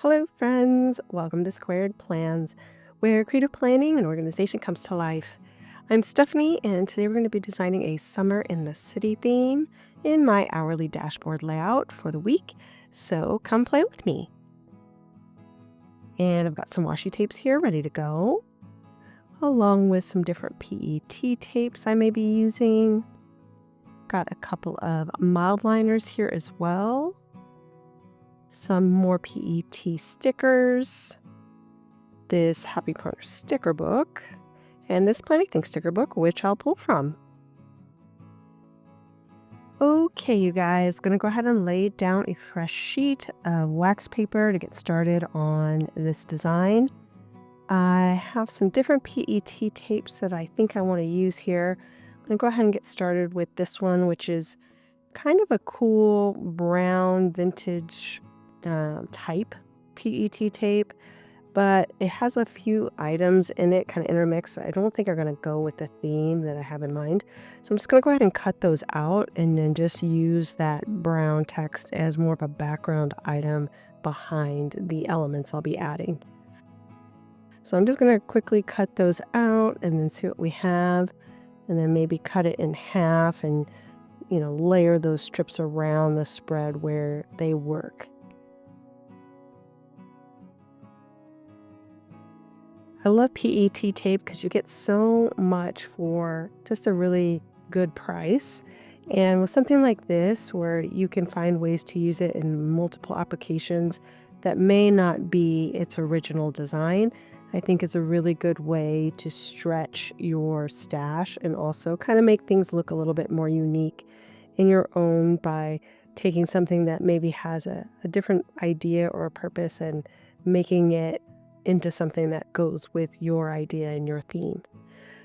Hello, friends. Welcome to Squared Plans, where creative planning and organization comes to life. I'm Stephanie, and today we're going to be designing a summer in the city theme in my hourly dashboard layout for the week. So come play with me. And I've got some washi tapes here ready to go, along with some different PET tapes I may be using. Got a couple of mild liners here as well. Some more PET stickers, this Happy Planner sticker book, and this Planning Things sticker book, which I'll pull from. Okay, you guys, gonna go ahead and lay down a fresh sheet of wax paper to get started on this design. I have some different PET tapes that I think I want to use here. I'm gonna go ahead and get started with this one, which is kind of a cool brown vintage type PET tape, but it has a few items in it kind of intermixed that I don't think are going to go with the theme that I have in mind. So I'm just going to go ahead and cut those out and then just use that brown text as more of a background item behind the elements I'll be adding. So I'm just going to quickly cut those out and then see what we have, and then maybe cut it in half and layer those strips around the spread where they work. I love PET tape because you get so much for just a really good price. And with something like this, where you can find ways to use it in multiple applications that may not be its original design, I think it's a really good way to stretch your stash and also kind of make things look a little bit more unique in your own by taking something that maybe has a different idea or a purpose and making it into something that goes with your idea and your theme.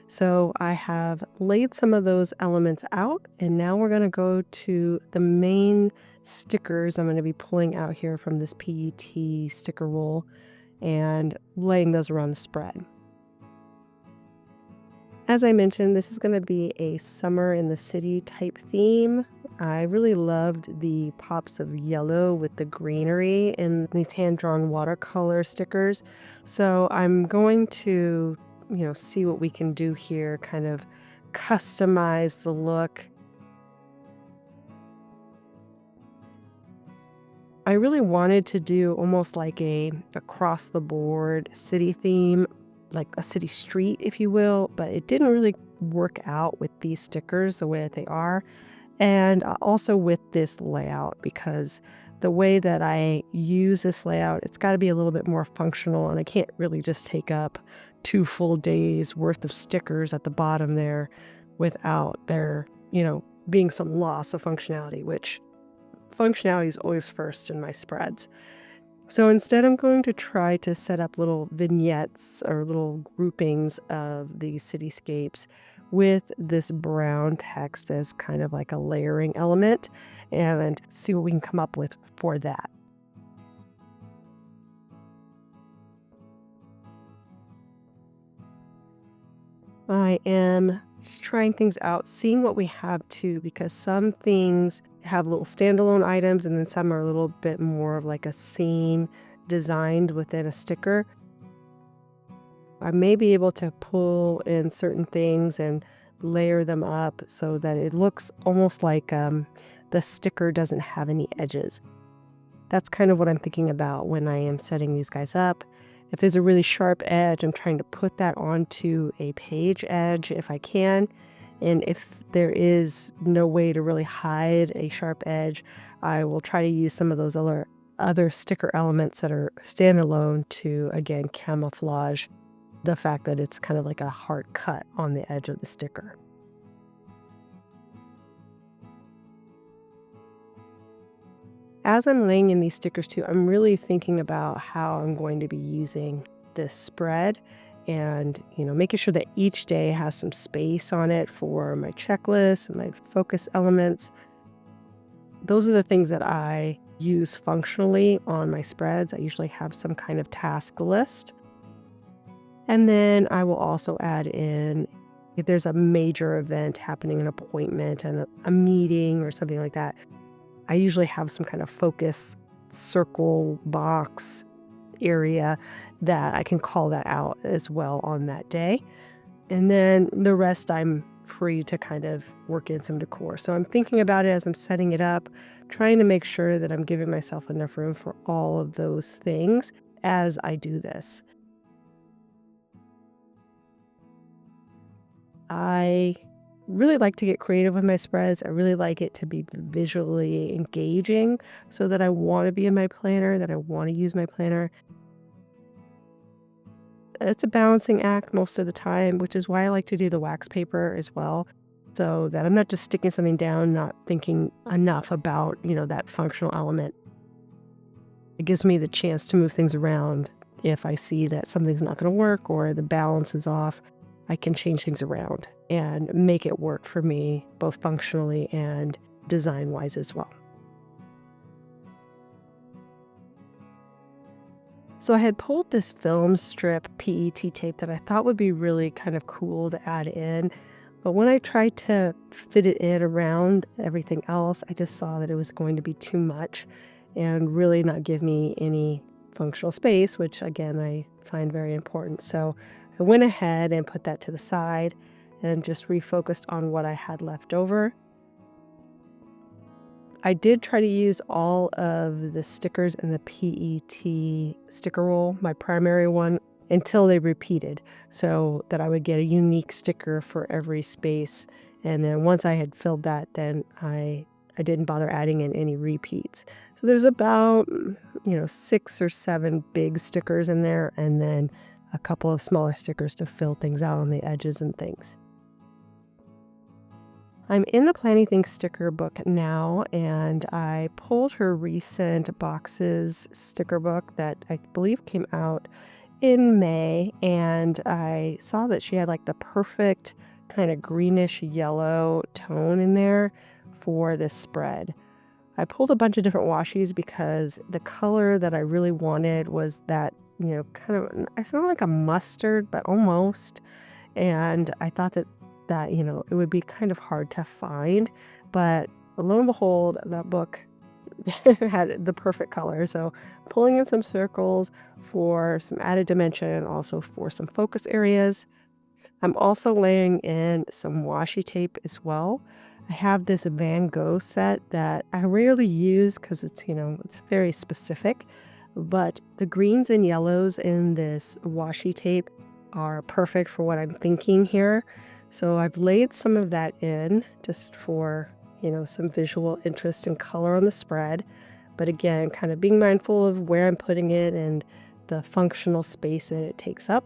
So I have laid some of those elements out, and now we're going to go to the main stickers I'm going to be pulling out here from this PET sticker roll and laying those around the spread. As I mentioned, this is going to be a summer in the city type theme. I really loved the pops of yellow with the greenery in these hand-drawn watercolor stickers. So I'm going to, see what we can do here, kind of customize the look. I really wanted to do almost like a across the board city theme, like a city street, if you will, but it didn't really work out with these stickers the way that they are. And also with this layout, because the way that I use this layout, it's got to be a little bit more functional, and I can't really just take up 2 full days worth of stickers at the bottom there without there, being some loss of functionality, which functionality is always first in my spreads. So instead, I'm going to try to set up little vignettes or little groupings of these cityscapes with this brown text as kind of like a layering element, and see what we can come up with for that. I am just trying things out, seeing what we have too, because some things have little standalone items and then some are a little bit more of like a scene designed within a sticker. I may be able to pull in certain things and layer them up so that it looks almost like the sticker doesn't have any edges. That's kind of what I'm thinking about when I am setting these guys up. If there's a really sharp edge, I'm trying to put that onto a page edge if I can. And if there is no way to really hide a sharp edge, I will try to use some of those other sticker elements that are standalone to, again, camouflage the fact that it's kind of like a hard cut on the edge of the sticker. As I'm laying in these stickers too, I'm really thinking about how I'm going to be using this spread and, making sure that each day has some space on it for my checklist and my focus elements. Those are the things that I use functionally on my spreads. I usually have some kind of task list. And then I will also add in, if there's a major event happening, an appointment and a meeting or something like that, I usually have some kind of focus circle box area that I can call that out as well on that day. And then the rest I'm free to kind of work in some decor. So I'm thinking about it as I'm setting it up, trying to make sure that I'm giving myself enough room for all of those things as I do this. I really like to get creative with my spreads. I really like it to be visually engaging so that I want to be in my planner, that I want to use my planner. It's a balancing act most of the time, which is why I like to do the wax paper as well, so that I'm not just sticking something down, not thinking enough about, that functional element. It gives me the chance to move things around. If I see that something's not going to work or the balance is off, I can change things around and make it work for me, both functionally and design-wise as well. So I had pulled this film strip PET tape that I thought would be really kind of cool to add in. But when I tried to fit it in around everything else, I just saw that it was going to be too much and really not give me any functional space, which again, I find very important. So I went ahead and put that to the side and just refocused on what I had left over. I did try to use all of the stickers in the PET sticker roll, my primary one, until they repeated, so that I would get a unique sticker for every space. And then once I had filled that, then I didn't bother adding in any repeats. So there's about, 6 or 7 big stickers in there, and then a couple of smaller stickers to fill things out on the edges and things. I'm in the Planning Things sticker book now, and I pulled her recent boxes sticker book that I believe came out in May, and I saw that she had like the perfect kind of greenish yellow tone in there for this spread. I pulled a bunch of different washies because the color that I really wanted was that, kind of, I feel like a mustard, but almost. And I thought that it would be kind of hard to find, but lo and behold, that book had the perfect color. So pulling in some circles for some added dimension and also for some focus areas. I'm also layering in some washi tape as well. I have this Van Gogh set that I rarely use because it's very specific, but the greens and yellows in this washi tape are perfect for what I'm thinking here. So I've laid some of that in just for, some visual interest and color on the spread. But again, kind of being mindful of where I'm putting it and the functional space that it takes up.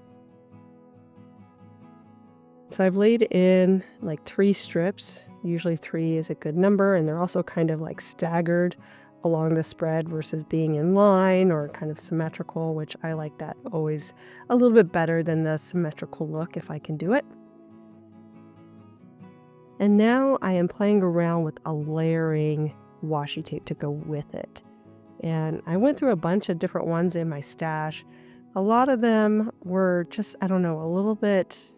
So I've laid in like 3 strips. Usually 3 is a good number, and they're also kind of like staggered along the spread versus being in line or kind of symmetrical, which I like that always a little bit better than the symmetrical look if I can do it. And now I am playing around with a layering washi tape to go with it. And I went through a bunch of different ones in my stash. A lot of them were just, a little bit,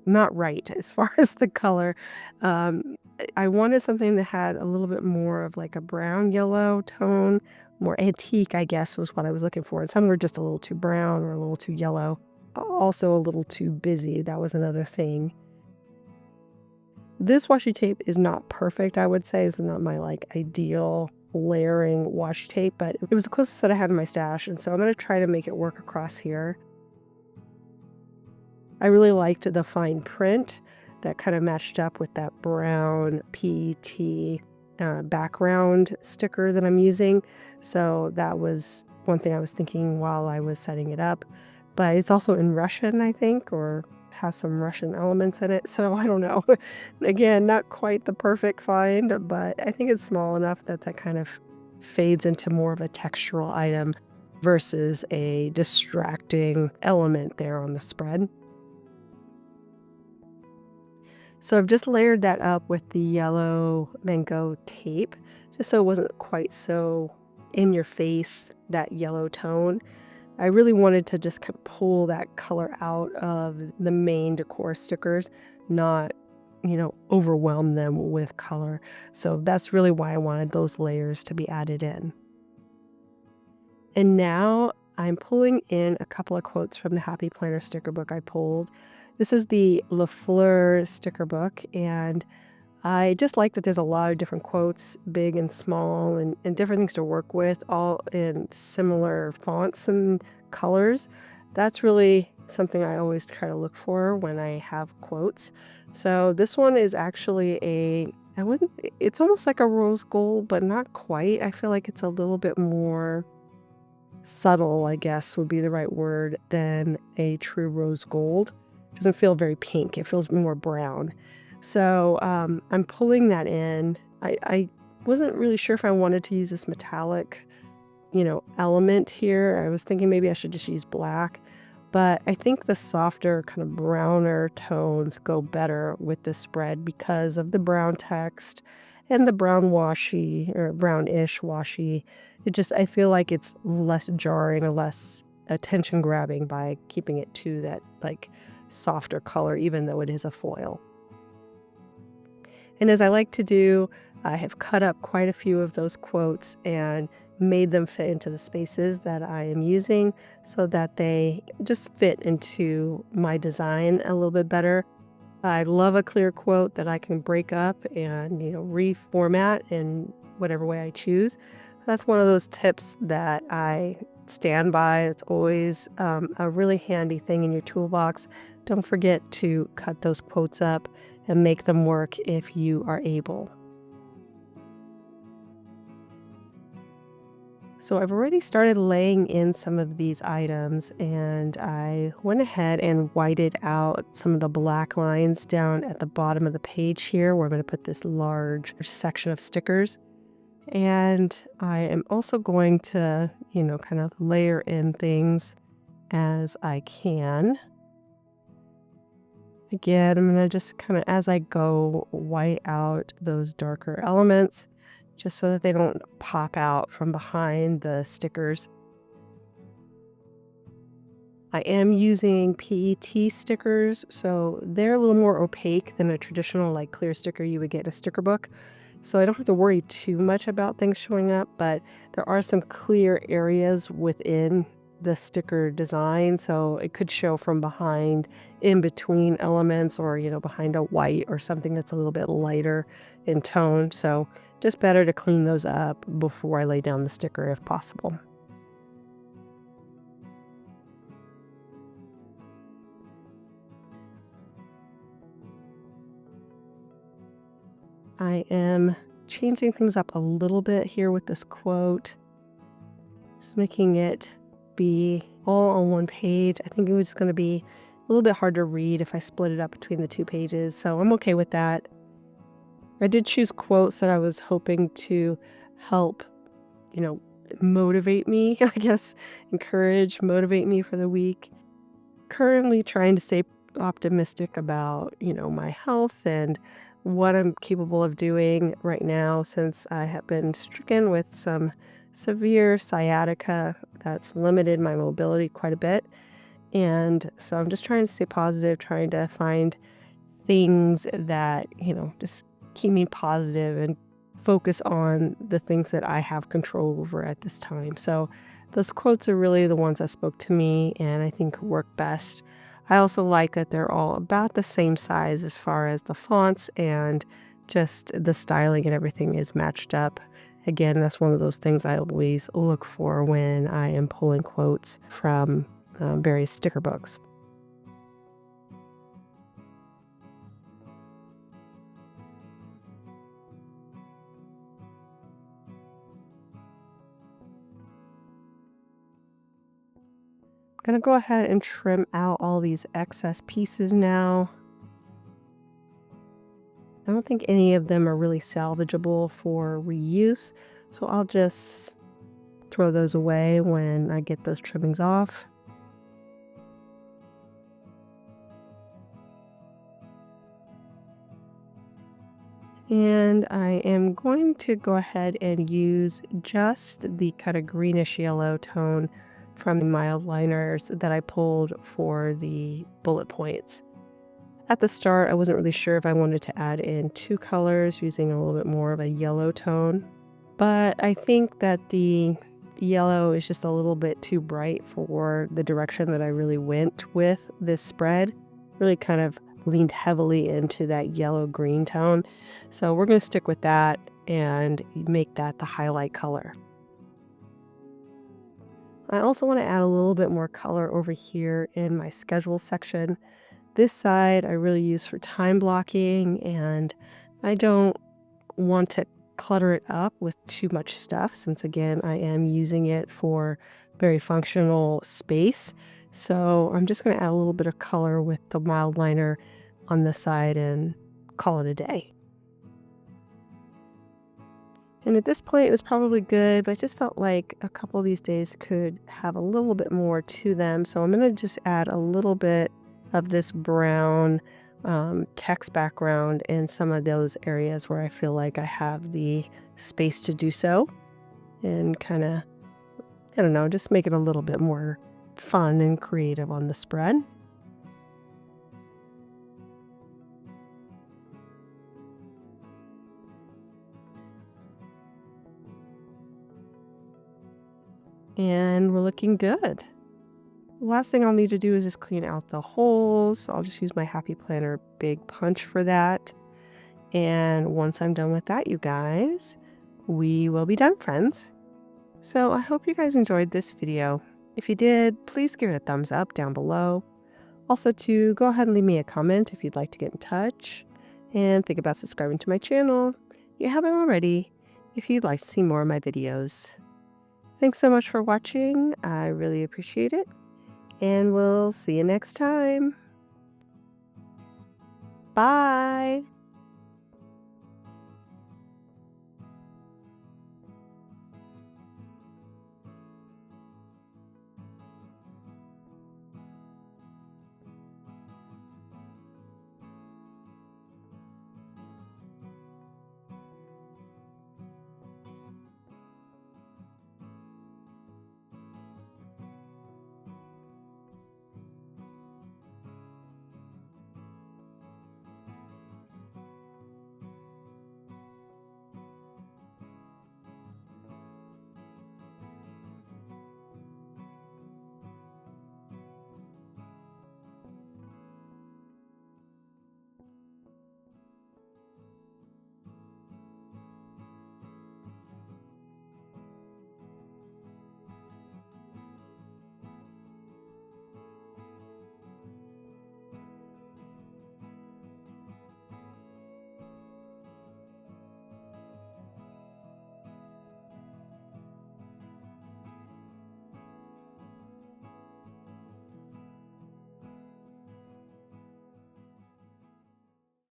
not right as far as the color. I wanted something that had a little bit more of like a brown yellow tone, more antique, I guess, was what I was looking for. And some were just a little too brown or a little too yellow. Also a little too busy. That was another thing. This washi tape is not perfect, I would say. It's not my ideal layering washi tape, but it was the closest that I had in my stash. And so I'm going to try to make it work across here. I really liked the fine print that kind of matched up with that brown PET background sticker that I'm using. So that was one thing I was thinking while I was setting it up. But it's also in Russian, I think, or has some Russian elements in it. So I don't know. Again, not quite the perfect find, but I think it's small enough that kind of fades into more of a textural item versus a distracting element there on the spread. So I've just layered that up with the yellow Van Gogh tape, just so it wasn't quite so in your face, that yellow tone. I really wanted to just kind of pull that color out of the main decor stickers, not, overwhelm them with color. So that's really why I wanted those layers to be added in. And now I'm pulling in a couple of quotes from the Happy Planner sticker book I pulled. This is the Le Fleur sticker book, and I just like that there's a lot of different quotes, big and small, and different things to work with, all in similar fonts and colors. That's really something I always try to look for when I have quotes. So this one is actually it's almost like a rose gold, but not quite. I feel like it's a little bit more subtle, I guess would be the right word, than a true rose gold. It doesn't feel very pink. It feels more brown. So I'm pulling that in. I wasn't really sure if I wanted to use this metallic, element here. I was thinking maybe I should just use black, but I think the softer kind of browner tones go better with this spread because of the brown text and the brown washi or brownish washi. I feel like it's less jarring or less attention grabbing by keeping it to that like softer color, even though it is a foil. And as I like to do, I have cut up quite a few of those quotes and made them fit into the spaces that I am using so that they just fit into my design a little bit better. I love a clear quote that I can break up and, reformat in whatever way I choose. That's one of those tips that I stand by. It's always a really handy thing in your toolbox. Don't forget to cut those quotes up and make them work if you are able. So I've already started laying in some of these items, and I went ahead and whited out some of the black lines down at the bottom of the page here where I'm going to put this large section of stickers. And I am also going to, kind of layer in things as I can. Again, I'm going to just kind of, as I go, white out those darker elements just so that they don't pop out from behind the stickers. I am using PET stickers, so they're a little more opaque than a traditional like clear sticker you would get in a sticker book. So I don't have to worry too much about things showing up, but there are some clear areas within the sticker design, so it could show from behind, in between elements, or behind a white or something that's a little bit lighter in tone. So just better to clean those up before I lay down the sticker if possible. I am changing things up a little bit here with this quote, just making it be all on one page. I think it was going to be a little bit hard to read if I split it up between the two pages, so I'm okay with that. I did choose quotes that I was hoping to help, motivate me, I guess, motivate me for the week. Currently trying to stay optimistic about, my health and what I'm capable of doing right now since I have been stricken with some severe sciatica that's limited my mobility quite a bit. And so I'm just trying to stay positive, trying to find things that, just keep me positive and focus on the things that I have control over at this time. So those quotes are really the ones that spoke to me and I think work best. I also like that they're all about the same size as far as the fonts, and just the styling and everything is matched up. Again, that's one of those things I always look for when I am pulling quotes from various sticker books. I'm gonna go ahead and trim out all these excess pieces now. I don't think any of them are really salvageable for reuse, so I'll just throw those away when I get those trimmings off. And I am going to go ahead and use just the kind of greenish yellow tone from the mild liners that I pulled for the bullet points. At the start, I wasn't really sure if I wanted to add in two colors using a little bit more of a yellow tone, but I think that the yellow is just a little bit too bright for the direction that I really went with this spread. Really kind of leaned heavily into that yellow-green tone. So we're going to stick with that and make that the highlight color. I also want to add a little bit more color over here in my schedule section. This side I really use for time blocking, and I don't want to clutter it up with too much stuff since, again, I am using it for very functional space. So I'm just going to add a little bit of color with the mild liner on this side and call it a day. And at this point, it was probably good, but I just felt like a couple of these days could have a little bit more to them. So I'm going to just add a little bit of this brown text background in some of those areas where I feel like I have the space to do so. And kind of, I don't know, just make it a little bit more fun and creative on the spread. And we're looking good. Last thing I'll need to do is just clean out the holes. I'll just use my Happy Planner Big Punch for that. And once I'm done with that, you guys, we will be done, friends. So I hope you guys enjoyed this video. If you did, please give it a thumbs up down below. Also, to go ahead and leave me a comment if you'd like to get in touch. And think about subscribing to my channel if you haven't already, if you'd like to see more of my videos. Thanks so much for watching. I really appreciate it. And we'll see you next time. Bye.